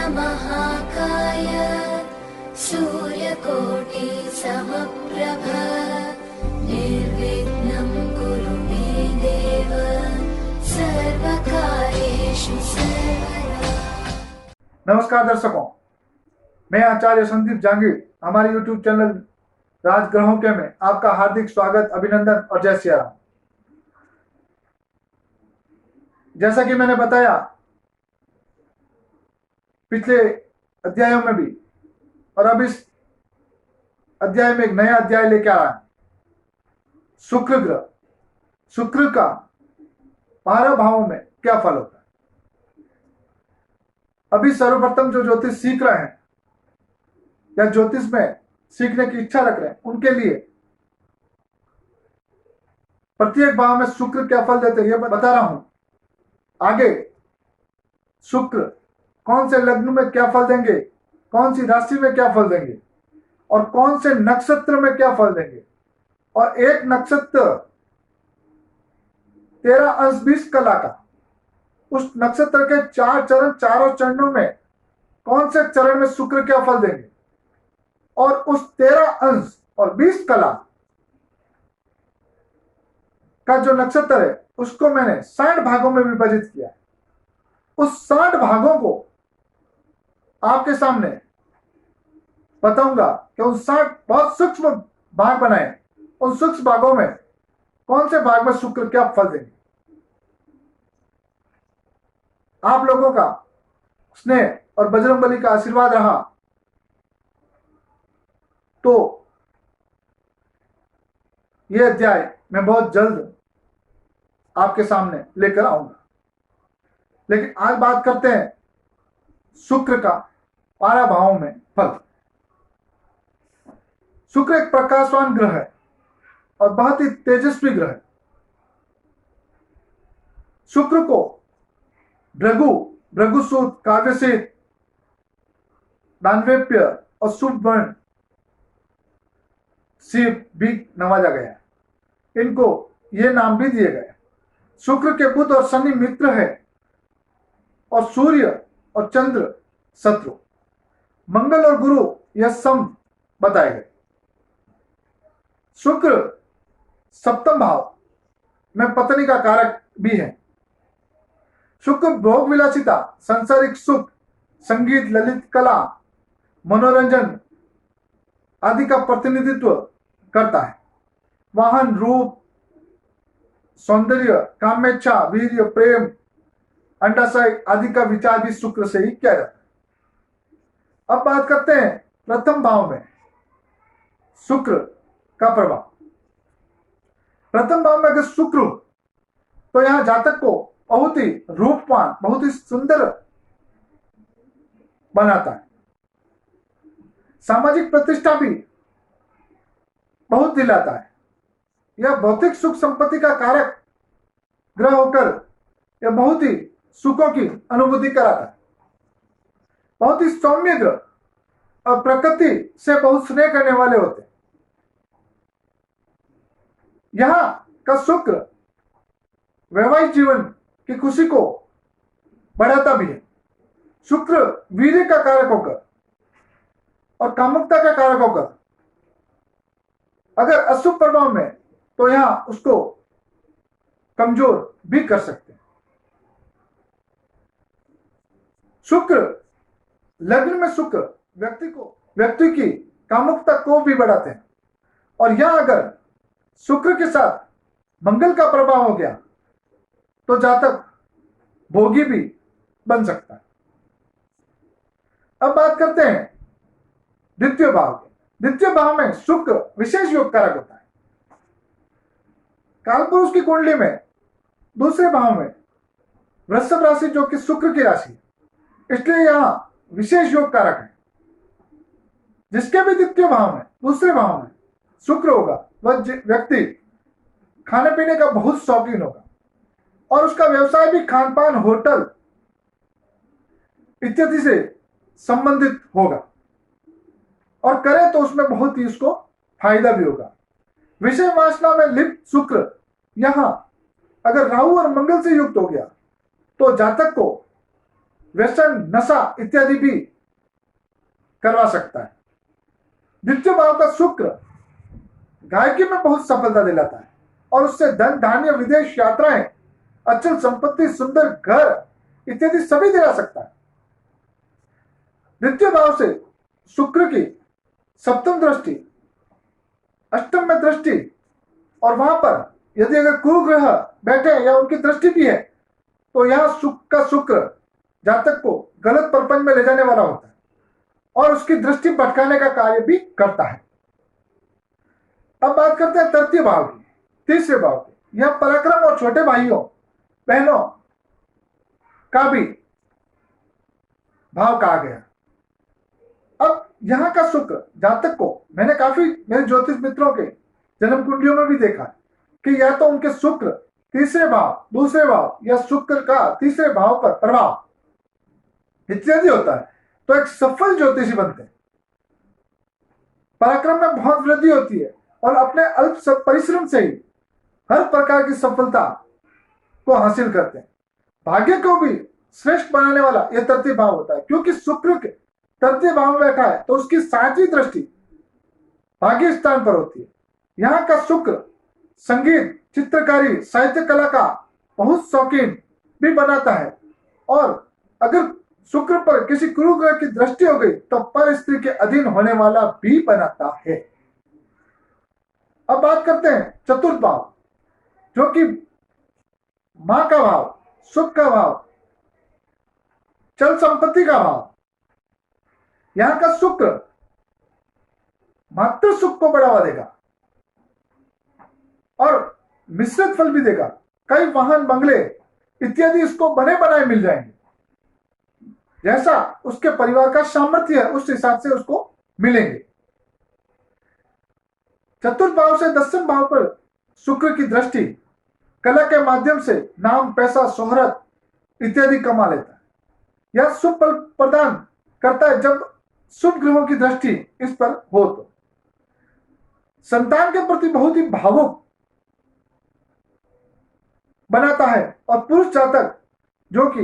महाकाय सूर्यकोटि समप्रभ निर्विघ्नं कुरु मे देव सर्वकार्येषु सर्वदा। नमस्कार दर्शकों, मैं आचार्य संदीप जांगीर हमारे YouTube चैनल राजग्रहों के में आपका हार्दिक स्वागत, अभिनंदन और जय श्री राम। जैसा कि मैंने बताया पिछले अध्यायों में भी, और अब इस अध्याय में एक नया अध्याय लेके आ रहा है। शुक्र ग्रह, शुक्र का 12 भावों में क्या फल होता है। अभी सर्वप्रथम जो ज्योतिष सीख रहे हैं या ज्योतिष में सीखने की इच्छा रख रहे हैं, उनके लिए प्रत्येक भाव में शुक्र क्या फल देते हैं ये बता रहा हूं। आगे शुक्र कौन से लग्न में क्या फल देंगे, कौन सी राशि में क्या फल देंगे, और कौन से नक्षत्र में क्या फल देंगे, और एक नक्षत्र 13 अंश 20 कला का, उस नक्षत्र के 4 चरण, चारों चरणों में कौन से चरण में शुक्र क्या फल देंगे, और उस 13 अंश और 20 कला का जो नक्षत्र है उसको मैंने 60 भागों में विभाजित किया है। उस 60 भागों को आपके सामने बताऊंगा कि उन 60 बहुत सूक्ष्म भाग बनाए, उन सूक्ष्म भागों में कौन से भाग में शुक्र क्या फल देंगे। आप लोगों का स्नेह और बजरंगबली का आशीर्वाद रहा तो यह अध्याय मैं बहुत जल्द आपके सामने लेकर आऊंगा। लेकिन आज बात करते हैं शुक्र का 12 भावों में फल। शुक्र एक प्रकाशवान ग्रह है और बहुत ही तेजस्वी ग्रह है। शुक्र को भृगु, भृगुसूत, काव्यसीत, दानवेप्य और शुभवर्ण शिव भी नवाजा गया है। इनको ये नाम भी दिए गए। शुक्र के बुध और शनि मित्र है और सूर्य और चंद्र शत्रु। मंगल और गुरु यह सम बताए गए। शुक्र सप्तम भाव में पत्नी का कारक भी है। शुक्र भोग विलासिता, सांसारिक सुख, संगीत, ललित कला, मनोरंजन आदि का प्रतिनिधित्व करता है। वाहन, रूप, सौंदर्य, कामेच्छा, वीर्य, प्रेम, अंडाशय आदि का विचार भी शुक्र से ही किया जाता है। अब बात करते हैं प्रथम भाव में शुक्र का प्रभाव। प्रथम भाव में अगर शुक्र हो तो यहां जातक को बहुत ही रूपवान, बहुत ही सुंदर बनाता है। सामाजिक प्रतिष्ठा भी बहुत दिलाता है। यह भौतिक सुख संपत्ति का कारक ग्रह होकर यह बहुत ही सुखों की अनुभूति कराता है। बहुत ही सौम्य ग्रह और प्रकृति से बहुत स्नेह करने वाले होते हैं। यहां का शुक्र वैवाहिक जीवन की खुशी को बढ़ाता भी है। शुक्र वीर्य का कारक होकर और कामुकता का कारक होकर अगर अशुभ प्रभाव में तो यहां उसको कमजोर भी कर सकते हैं। शुक्र लग्न में शुक्र व्यक्ति की कामुकता को भी बढ़ाते हैं, और यहां अगर शुक्र के साथ मंगल का प्रभाव हो गया तो जातक भोगी भी बन सकता है। अब बात करते हैं द्वितीय भाव की। द्वितीय भाव में शुक्र विशेष योग कारक होता है। कालपुरुष की कुंडली में दूसरे भाव में वृषभ राशि जो कि शुक्र की राशि, इसलिए यहां विशेष योग कारक है। जिसके भी द्वितीय भाव में, दूसरे भाव में शुक्र होगा वह व्यक्ति खाने पीने का बहुत शौकीन होगा और उसका व्यवसाय भी खान पान, होटल इत्यादि से संबंधित होगा, और करे तो उसमें बहुत ही उसको फायदा भी होगा। विषय वासना में लिप्त शुक्र यहां अगर राहु और मंगल से युक्त हो गया तो जातक को व्यसन, नशा इत्यादि भी करवा सकता है। द्वितीय भाव का शुक्र गायकी में बहुत सफलता दिलाता है और उससे धन, धान्य, विदेश यात्राएं, अचल संपत्ति, सुंदर घर इत्यादि सभी दिला सकता है। द्वितीय भाव से शुक्र की सप्तम दृष्टि, अष्टम में दृष्टि, और वहां पर यदि अगर कुरु ग्रह बैठे या उनकी दृष्टि भी है तो यहां सुख का शुक्र जातक को गलत प्रपंच में ले जाने वाला होता है और उसकी दृष्टि भटकाने का कार्य भी करता है। अब बात करते हैं तृतीय भाव की, तीसरे भाव की। यह पराक्रम और छोटे भाइयों बहनों का भी भाव कहा गया। अब यहां का शुक्र जातक को, मैंने काफी मेरे ज्योतिष मित्रों के जन्म कुंडलियों में भी देखा कि या तो उनके शुक्र तीसरे भाव, दूसरे भाव या शुक्र का तीसरे भाव पर प्रभाव इत्यादि होता है तो एक सफल ज्योतिषी बनते हैं। पराक्रम में बहुत वृद्धि होती है और अपने अल्प परिश्रम से ही हर प्रकार की सफलता को हासिल करते हैं। भाग्य को भी श्रेष्ठ बनाने वाला यह तृतीय भाव होता है, क्योंकि शुक्र के तृतीय भाव में बैठा है तो उसकी सातवीं दृष्टि भाग्य स्थान पर होती है। यहाँ का शुक्र संगीत, चित्रकारी, साहित्य कला का बहुत शौकीन भी बनाता है और अगर शुक्र पर किसी गुरु ग्रह की दृष्टि हो गई तो पर स्त्री के अधीन होने वाला भी बनाता है। अब बात करते हैं चतुर्थ भाव, जो कि मां का भाव, सुख का भाव, चल संपत्ति का भाव। यहां का शुक्र मात्र सुख को बढ़ावा देगा और मिश्रित फल भी देगा। कई वाहन, बंगले इत्यादि इसको बने बनाए मिल जाएंगे। जैसा उसके परिवार का सामर्थ्य है उस हिसाब से उसको मिलेंगे। चतुर्थ भाव से दसम भाव पर शुक्र की दृष्टि कला के माध्यम से नाम, पैसा, शोहरत इत्यादि कमा लेता है। यह शुभ फल प्रदान करता है जब शुभ ग्रहों की दृष्टि इस पर हो तो। संतान के प्रति बहुत ही भावुक बनाता है और पुरुष जातक जो कि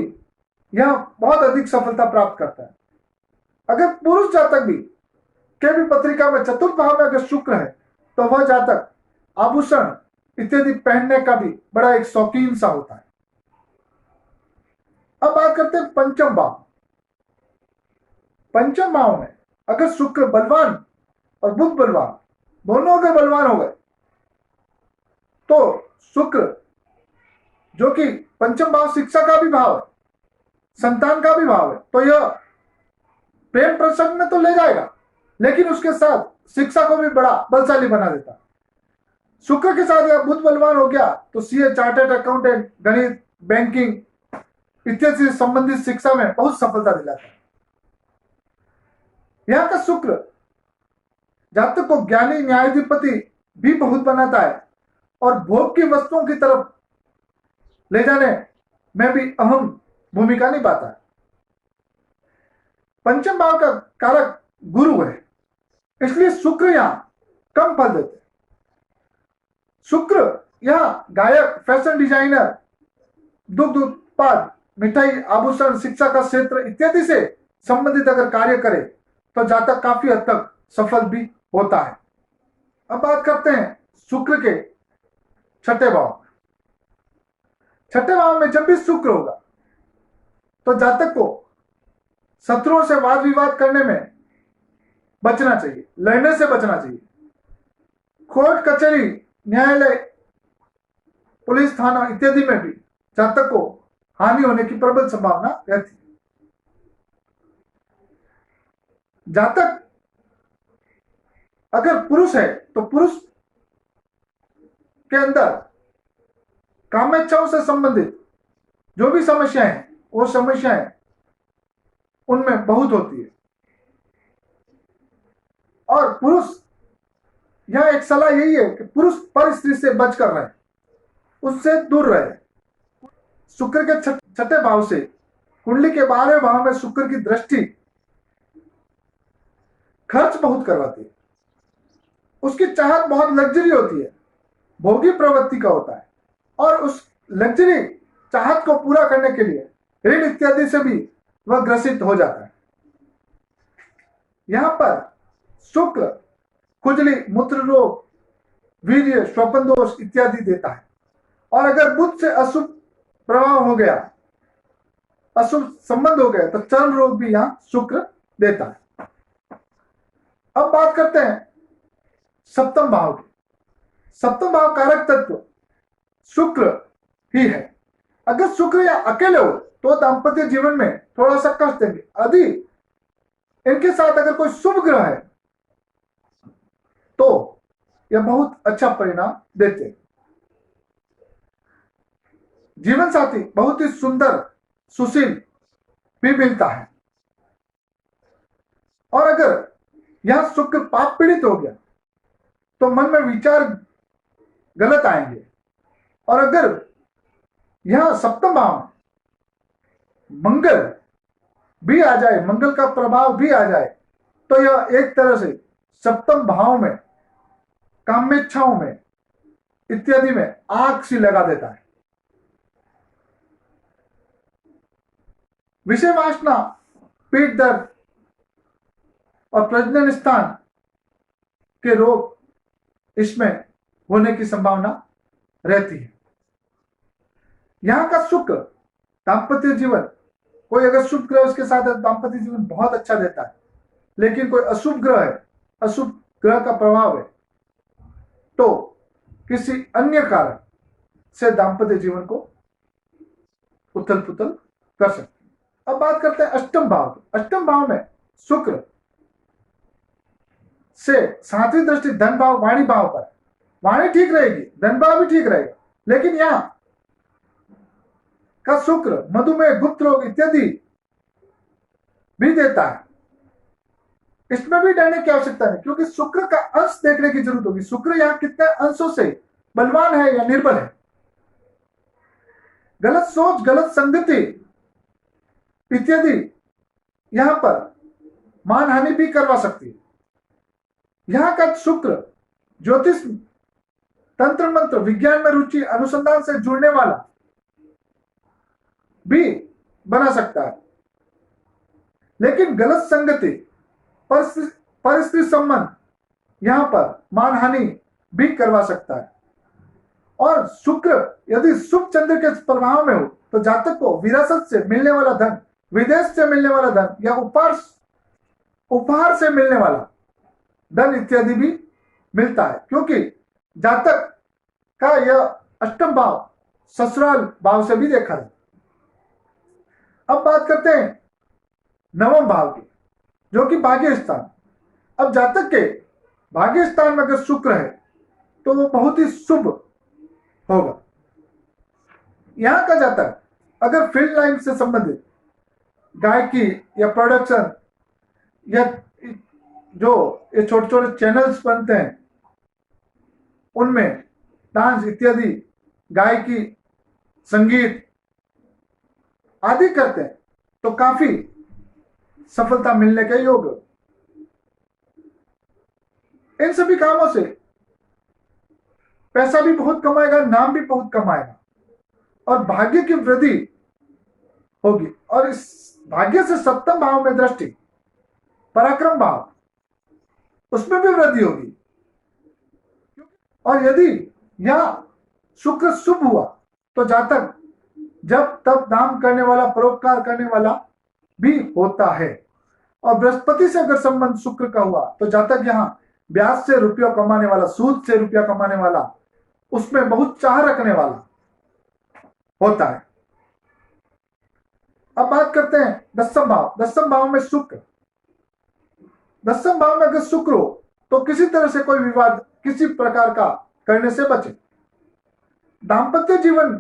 यह बहुत अधिक सफलता प्राप्त करता है। अगर पुरुष जातक भी के भी पत्रिका में चतुर्थ भाव में अगर शुक्र है तो वह जातक आभूषण इत्यादि पहनने का भी बड़ा एक शौकीन सा होता है। अब बात करते हैं पंचम भाव। पंचम भाव में अगर शुक्र बलवान और बुध बलवान दोनों अगर बलवान हो गए तो शुक्र जो कि पंचम भाव शिक्षा का भी भाव है, संतान का भी भाव है, तो यह प्रेम प्रसंग में तो ले जाएगा लेकिन उसके साथ शिक्षा को भी बड़ा बलशाली बना देता है। शुक्र के साथ यह बुध बलवान हो गया तो सीए, चार्टर्ड अकाउंटेंट, गणित, बैंकिंग इत्यादि से संबंधित शिक्षा में बहुत सफलता दिलाता है। यहां का शुक्र जातक को ज्ञानी, न्यायाधिपति भी बहुत बनाता है और भोग की वस्तुओं की तरफ ले जाने में भी अहम भूमिका निभाता है। पंचम भाव का कारक गुरु है, इसलिए शुक्र यहां कम फल देते हैं। शुक्र यहां गायक, फैशन डिजाइनर, दुग्ध उत्पाद, मिठाई, आभूषण, शिक्षा का क्षेत्र इत्यादि से संबंधित अगर कार्य करे तो जातक काफी हद तक सफल भी होता है। अब बात करते हैं शुक्र के छठे भाव। छठे भाव में जब भी शुक्र होगा तो जातक को शत्रुओं से वाद विवाद करने में बचना चाहिए, लड़ने से बचना चाहिए। कोर्ट कचहरी, न्यायालय, पुलिस थाना इत्यादि में भी जातक को हानि होने की प्रबल संभावना रहती है। जातक अगर पुरुष है तो पुरुष के अंदर कामेच्छाओं से संबंधित जो भी समस्याएं हैं वो समस्याएं उनमें बहुत होती है और पुरुष यह एक सलाह यही है कि पुरुष पर स्त्री से बचकर रहे, उससे दूर रहे। शुक्र के छठे भाव से कुंडली के 12वें भाव में शुक्र की दृष्टि खर्च बहुत करवाती है। उसकी चाहत बहुत लग्जरी होती है, भोगी प्रवृत्ति का होता है और उस लग्जरी चाहत को पूरा करने के लिए ऋण इत्यादि से भी वह ग्रसित हो जाता है। यहां पर शुक्र खुजली, मूत्र रोग, वीर्य, श्वपन दोष इत्यादि देता है। और अगर बुध से अशुभ प्रभाव हो गया, अशुभ संबंध हो गया, तो चर्म रोग भी यहां शुक्र देता है। अब बात करते हैं सप्तम भाव की। सप्तम भाव कारक तत्व शुक्र ही है। अगर शुक्र या अकेले हो तो दांपत्य जीवन में थोड़ा सा कष्ट देंगे। यदि इनके साथ अगर कोई शुभ ग्रह है तो यह बहुत अच्छा परिणाम देते हैं। जीवन साथी बहुत ही सुंदर, सुशील भी मिलता है। और अगर यह शुक्र पाप पीड़ित हो गया तो मन में विचार गलत आएंगे। और अगर यह सप्तम भाव में मंगल भी आ जाए, मंगल का प्रभाव भी आ जाए, तो यह एक तरह से सप्तम भाव में काम्येच्छाओं में इत्यादि में आग सी लगा देता है। विषय वासना, पेट दर्द और प्रजनन स्थान के रोग इसमें होने की संभावना रहती है। यहां का शुक्र दांपत्य जीवन, कोई अगर शुभ ग्रह उसके साथ है तो दांपत्य जीवन बहुत अच्छा देता है। लेकिन कोई अशुभ ग्रह है, अशुभ ग्रह का प्रभाव है, तो किसी अन्य कारण से दांपत्य जीवन को उथल पुथल कर सकते हैं। अब बात करते हैं अष्टम भाव की। अष्टम भाव में शुक्र से सातवीं दृष्टि धन भाव, वाणी भाव पर। वाणी ठीक रहेगी, धन भाव भी ठीक रहेगा, लेकिन यहां का शुक्र मधुमेह, गुप्त रोग इत्यादि भी देता है। इसमें भी डरने की आवश्यकता नहीं, क्योंकि शुक्र का अंश देखने की जरूरत होगी। शुक्र यहां कितने अंशों से बलवान है या निर्बल है। गलत सोच, गलत संगति इत्यादि यहां पर मानहानि भी करवा सकती है। यहां का शुक्र ज्योतिष, तंत्र मंत्र, विज्ञान में रुचि, अनुसंधान से जुड़ने वाला भी बना सकता है। लेकिन गलत संगति, परिस्थिति संबंध यहां पर मानहानि भी करवा सकता है। और शुक्र यदि शुभ चंद्र के प्रभाव में हो तो जातक को विरासत से मिलने वाला धन, विदेश से मिलने वाला धन या उपहार से मिलने वाला धन इत्यादि भी मिलता है, क्योंकि जातक का यह अष्टम भाव ससुराल भाव से भी देखा जाता है। अब बात करते हैं नवम भाव की, जो कि भाग्य स्थान। अब जातक के भाग्य स्थान में अगर शुक्र है तो वो बहुत ही शुभ होगा। यहां का जातक अगर फील्ड लाइन से संबंधित गायकी या प्रोडक्शन या जो ये छोटे छोटे चैनल्स बनते हैं उनमें डांस इत्यादि, गायकी, संगीत आदि करते हैं तो काफी सफलता मिलने के योग। इन सभी कामों से पैसा भी बहुत कमाएगा, नाम भी बहुत कमाएगा और भाग्य की वृद्धि होगी। और इस भाग्य से सप्तम भाव में दृष्टि, पराक्रम भाव, उसमें भी वृद्धि होगी। और यदि यह शुक्र शुभ हुआ तो जातक जब तब दान करने वाला, परोपकार करने वाला भी होता है। और बृहस्पति से अगर संबंध शुक्र का हुआ तो जातक यहां ब्याज से रुपया कमाने वाला, सूद से रुपया कमाने वाला, उसमें बहुत चाह रखने वाला होता है। अब बात करते हैं दसम भाव। दसम भाव में शुक्र, दसम भाव में अगर शुक्र हो तो किसी तरह से कोई विवाद किसी प्रकार का करने से बचे। दांपत्य जीवन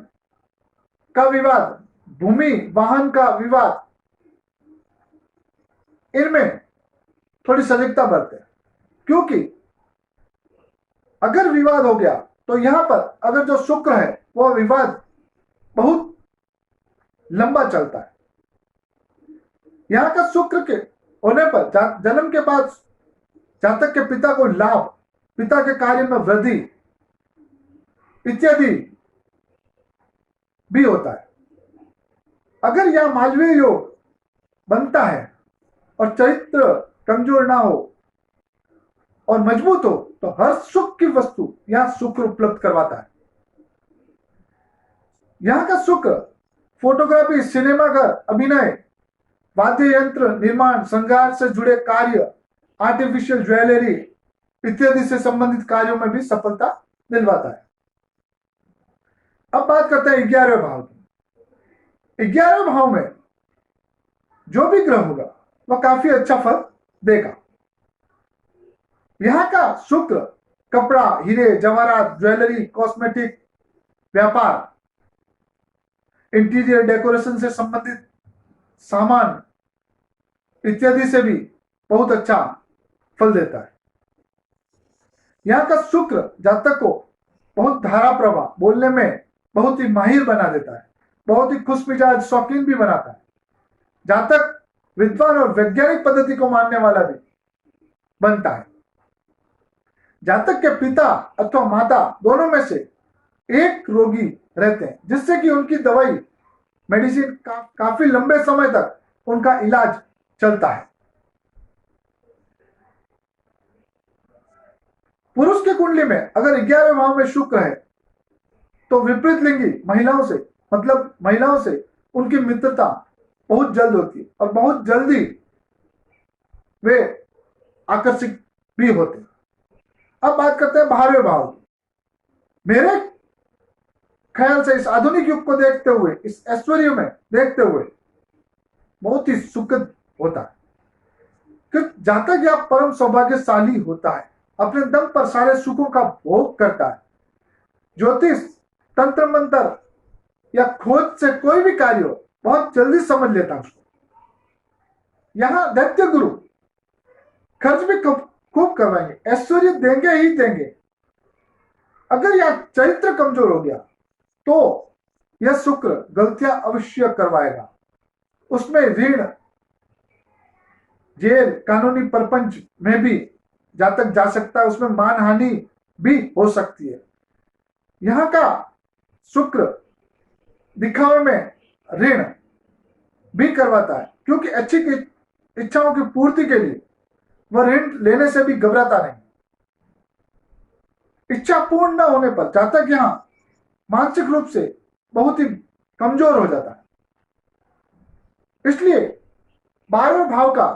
का विवाद, भूमि वाहन का विवाद, इनमें थोड़ी सजगता बरते, क्योंकि अगर विवाद हो गया तो यहां पर अगर जो शुक्र है वह विवाद बहुत लंबा चलता है। यहां का शुक्र के होने पर जन्म के बाद जातक के पिता को लाभ, पिता के कार्य में वृद्धि इत्यादि भी होता है। अगर यह मालवीय योग बनता है और चरित्र कमजोर ना हो और मजबूत हो तो हर सुख की वस्तु यहां शुक्र उपलब्ध करवाता है। यहां का शुक्र फोटोग्राफी, सिनेमाघर, अभिनय, वाद्य यंत्र निर्माण, संघार से जुड़े कार्य, आर्टिफिशियल ज्वेलरी इत्यादि से संबंधित कार्यों में भी सफलता दिलवाता है। अब बात करते हैं 11वें भाव की। 11वें भाव में जो भी ग्रह होगा वह काफी अच्छा फल देगा। यहां का शुक्र कपड़ा, हीरे जवाहरात, ज्वेलरी, कॉस्मेटिक व्यापार, इंटीरियर डेकोरेशन से संबंधित सामान इत्यादि से भी बहुत अच्छा फल देता है। यहां का शुक्र जातक को बहुत धारा प्रवाह, बोलने में बहुत ही माहिर बना देता है, बहुत ही खुश मिजाज, शौकीन भी बनाता है। जातक विद्वान और वैज्ञानिक पद्धति को मानने वाला भी बनता है। जातक के पिता अथवा माता दोनों में से एक रोगी रहते हैं, जिससे कि उनकी दवाई मेडिसिन काफी लंबे समय तक उनका इलाज चलता है। पुरुष की कुंडली में अगर 11वें भाव में शुक्र है तो विपरीत लिंगी महिलाओं से, मतलब महिलाओं से उनकी मित्रता बहुत जल्द होती है और बहुत जल्दी वे आकर्षित भी होते हैं। अब बात करते हैं 12वें भाव की। मेरे ख्याल से इस आधुनिक युग को देखते हुए, इस ऐश्वर्य में देखते हुए बहुत ही सुखद होता है कि जातक या परम सौभाग्यशाली होता है, अपने दम पर सारे सुखों का भोग करता है। ज्योतिष, तंत्र मंत्र या खोज से कोई भी कार्य हो बहुत जल्दी समझ लेता है उसको। यहां दैत्य गुरु खर्च भी खूब करवाएंगे, ऐश्वर्य देंगे ही देंगे। अगर यह चरित्र कमजोर हो गया तो यह शुक्र गलतियां अवश्य करवाएगा। उसमें ऋण, जेल, कानूनी परपंच में भी जातक जा सकता है, उसमें मानहानि भी हो सकती है। यहां का शुक्र दिखावे में ऋण भी करवाता है, क्योंकि अच्छी इच्छाओं की पूर्ति के लिए वह ऋण लेने से भी घबराता नहीं। इच्छा पूर्ण न होने पर जातक यहां मानसिक रूप से बहुत ही कमजोर हो जाता है। इसलिए 12वें भाव का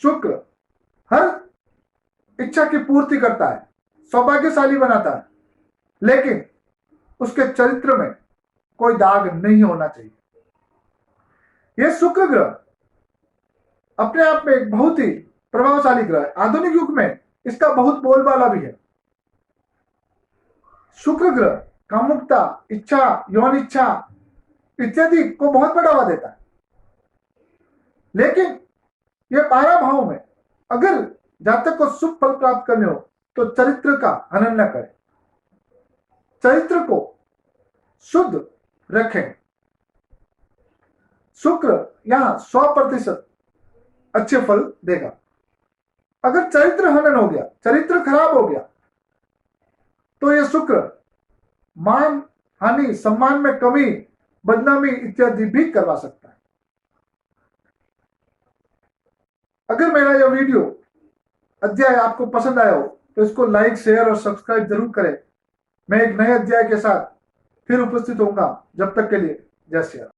शुक्र हर इच्छा की पूर्ति करता है, सौभाग्यशाली बनाता है, लेकिन उसके चरित्र में कोई दाग नहीं होना चाहिए। यह शुक्र ग्रह अपने आप में एक बहुत ही प्रभावशाली ग्रह है। आधुनिक युग में इसका बहुत बोलबाला भी है। शुक्र ग्रह कामुकता, इच्छा, यौन इच्छा इत्यादि को बहुत बढ़ावा देता है। लेकिन यह 12 भाव में अगर जातक को शुभ फल प्राप्त करने हो तो चरित्र का हनन न करें, चरित्र को शुद्ध रखें। शुक्र यहां 100% अच्छे फल देगा। अगर चरित्र हनन हो गया, चरित्र खराब हो गया, तो यह शुक्र मान हानि, सम्मान में कमी, बदनामी इत्यादि भी करवा सकता है। अगर मेरा यह वीडियो अध्याय आपको पसंद आया हो तो इसको लाइक, शेयर और सब्सक्राइब जरूर करें। मैं एक नए अध्याय के साथ फिर उपस्थित होऊंगा। जब तक के लिए जय श्री राम।